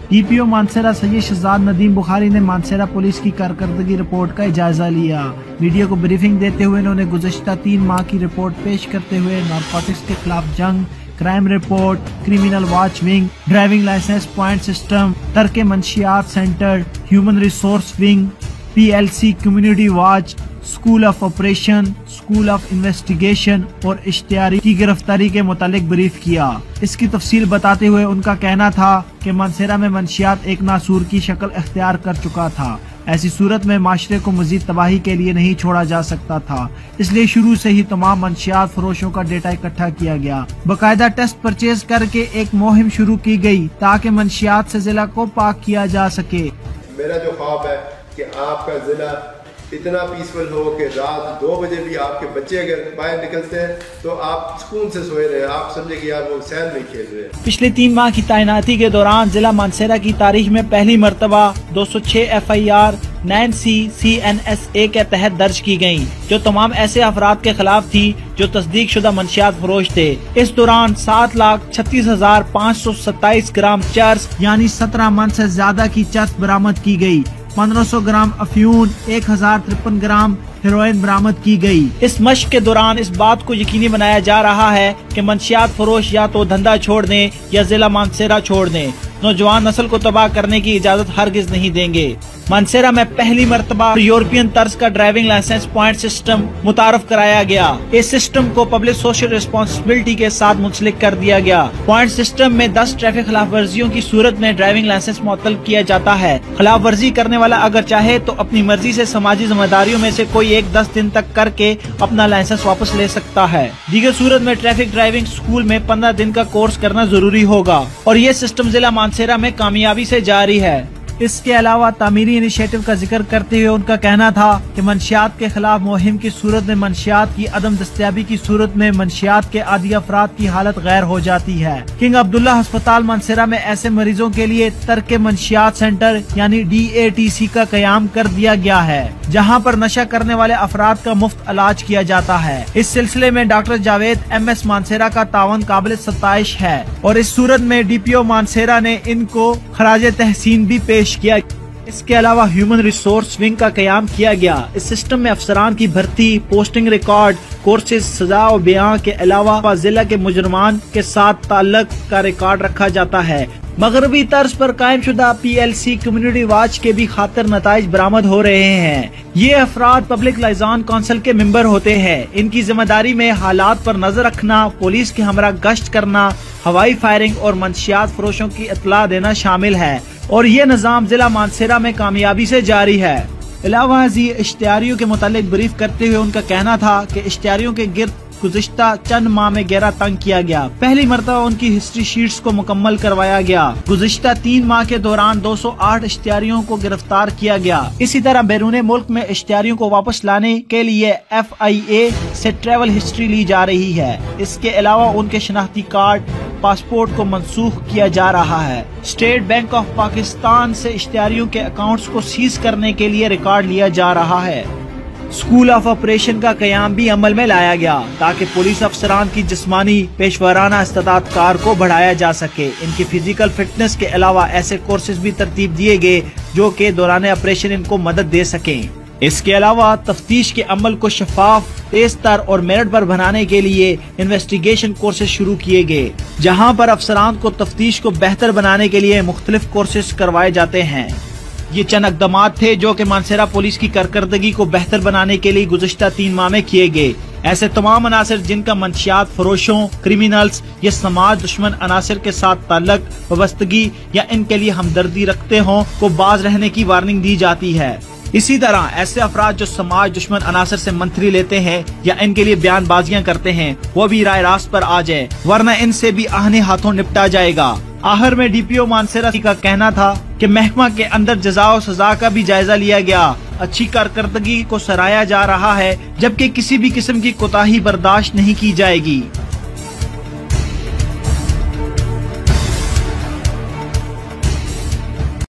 DPO Mansehra Syed Shahzad Nadeem Bukhari ने Mansehra police की कारकर्दगी रिपोर्ट का जायजा लिया। मीडिया को ब्रीफिंग देते हुए उन्होंने गुज़श्ता 3 माह की रिपोर्ट पेश करते हुए नारकोटिक्स के खिलाफ जंग, crime report, criminal watch wing, driving licence point system, तर्क मंशियात centre, human resource wing, PLC community watch, school of operation, school of investigation और इश्तिहारी की गिरफ्तारी के मुतालिक ब्रीफ किया। इसकी तफसील बताते हुए उनका कहना था कि मानसेरा में मंशियात एक नासूर की शक्ल इख्तियार कर चुका था। ऐसी सूरत में माशरे को मजीद तबाही के लिए नहीं छोड़ा जा सकता था, इसलिए शुरू से ही तमाम मंशियात फरोशों का डेटा इकट्ठा किया गया। बाकायदा टेस्ट परचेज करके एक मुहिम शुरू की गई ताकि मंशियात से जिला को पाक किया जा सके। मेरा जो ख्वाब है कि आपका जिला इतना पीसफुल हो कि रात 2 बजे भी आपके बच्चे अगर बाहर निकलते हैं तो आप सुकून से सोए रहे, आप समझे कि यार वो सैर नहीं खेल रहे। पिछले 3 माह की तैनाती के दौरान जिला मानसेरा की तारीख में पहली मरतबा 206 FIR 9C CNSA के तहत दर्ज की गयी, जो तमाम ऐसे अफराद के खिलाफ थी जो तस्दीक शुदा मंशियात फरोश थे। इस दौरान 7,36,527 ग्राम चर्स यानी 17 मन से ज्यादा की चर्स बरामद की गयी। 1500 ग्राम अफ्यून, 1053 ग्राम हेरोइन बरामद की गई। इस मशक के दौरान इस बात को यकीनी बनाया जा रहा है कि मंशियात फरोश या तो धंधा छोड़ दें या जिला मानसेरा छोड़ दें। नौजवान नस्ल को तबाह करने की इजाजत हरगिज नहीं देंगे। मानसेरा में पहली मर्तबा यूरोपियन तर्ज का ड्राइविंग लाइसेंस पॉइंट सिस्टम मुतारफ कराया गया। इस सिस्टम को पब्लिक सोशल रिस्पॉन्सिबिलिटी के साथ मुंसलिक कर दिया गया। पॉइंट सिस्टम में 10 ट्रैफिक खिलाफ वर्जियों की सूरत में ड्राइविंग लाइसेंस मुअत्तल किया जाता है। खिलाफ वर्जी करने वाला अगर चाहे तो अपनी मर्जी से समाजी जिम्मेदारियों में से कोई एक 10 दिन तक करके अपना लाइसेंस वापस ले सकता है। दीगर सूरत में ट्रैफिक ड्राइविंग स्कूल में 15 दिन का कोर्स करना जरूरी होगा और ये सिस्टम जिला मानसेरा में कामयाबी से जारी है। इसके अलावा तामीरी इनिशिएटिव का जिक्र करते हुए उनका कहना था कि मंशियात के खिलाफ मुहिम की सूरत में मंशियात की अदम दस्तयाबी की सूरत में मंशियात के आदी अफराद की हालत गैर हो जाती है। किंग अब्दुल्ला अस्पताल मानसेरा में ऐसे मरीजों के लिए तर्क मंशियात सेंटर यानी DATC का कयाम कर दिया गया है, जहां पर नशा करने वाले अफराद का मुफ्त इलाज किया जाता है। इस सिलसिले में डॉक्टर जावेद MS मानसेरा का तावन काबिल सताइश है और इस सूरत में DPO मानसेरा ने इनको खराज तहसीन भी पेश किया। इसके अलावा ह्यूमन रिसोर्स विंग का कयाम किया गया। इस सिस्टम में अफसरान की भर्ती, पोस्टिंग रिकॉर्ड, कोर्सेज, सजा और बयान के अलावा जिला के मुजरमान के साथ ताल्लुक का रिकॉर्ड रखा जाता है। मगरबी तर्ज पर कायम शुदा PLC कम्युनिटी वॉच के भी खातिर नताइज बरामद हो रहे हैं। ये अफराद पब्लिक लाइजान काउंसिल के मेंबर होते हैं। इनकी जिम्मेदारी में हालात पर नजर रखना, पुलिस की हमरा गश्त करना, हवाई फायरिंग और मंशियात फरोशों की इत्तला देना शामिल है और ये निजाम जिला मानसेरा में कामयाबी से जारी है। अलावा इश्तिहारियों के मुतालिक ब्रीफ करते हुए उनका कहना था कि इश्तिहारियों के गिर्द गुज़िश्ता चंद माह में गहरा तंग किया गया। पहली मरतबा उनकी हिस्ट्री शीट्स को मुकम्मल करवाया गया। गुज़िश्ता 3 माह के दौरान 208 इश्तिहारियों को गिरफ्तार किया गया। इसी तरह बैरून मुल्क में इश्तिहारियों को वापस लाने के लिए FIA से ट्रैवल हिस्ट्री ली जा रही है। इसके अलावा उनके शनाख्ती कार्ड, पासपोर्ट को मनसूख किया जा रहा है। स्टेट बैंक ऑफ पाकिस्तान से इश्तिहारियों के अकाउंट्स को सीज करने के लिए रिकॉर्ड लिया जा रहा है। स्कूल ऑफ ऑपरेशन का कयाम भी अमल में लाया गया ताकि पुलिस अफसरान की जिस्मानी पेशवाराना इस्तात कार को बढ़ाया जा सके। इनकी फिजिकल फिटनेस के अलावा ऐसे कोर्सेज भी तरतीब दिए गए जो के दौरान ऑपरेशन इनको मदद दे सकें। इसके अलावा तफ्तीश के अमल को शफाफ, तेज तर और मेरिट पर बनाने के लिए इन्वेस्टिगेशन कोर्सेज शुरू किए गए, जहां पर अफसरान को तफ्तीश को बेहतर बनाने के लिए मुख्तलिफ कोर्सेज करवाए जाते हैं। ये चंद इक़दामात थे जो कि मानसेरा पुलिस की कारकर्दगी को बेहतर बनाने के लिए गुज़श्ता 3 माह में किए गए। ऐसे तमाम अनासर जिनका मंशियात फरोशों, क्रिमिनल्स या समाज दुश्मन अनासर के साथ ताल्लुक, वाबस्तगी या इनके लिए हमदर्दी रखते हों को बाज रहने की वार्निंग दी जाती है। इसी तरह ऐसे अफराद जो समाज दुश्मन अनासर से मंथरी लेते हैं या इनके लिए बयानबाजियां करते हैं वो भी राय रास्त पर आ जाए, वरना इनसे भी आहने हाथों निपटा जाएगा। आखिर में DPO मानसेरा का कहना था कि महकमा के अंदर जजा और सजा का भी जायजा लिया गया। अच्छी कारकर्दगी को सराहा जा रहा है, जबकि किसी भी किस्म की कोताही बर्दाश्त नहीं की जाएगी।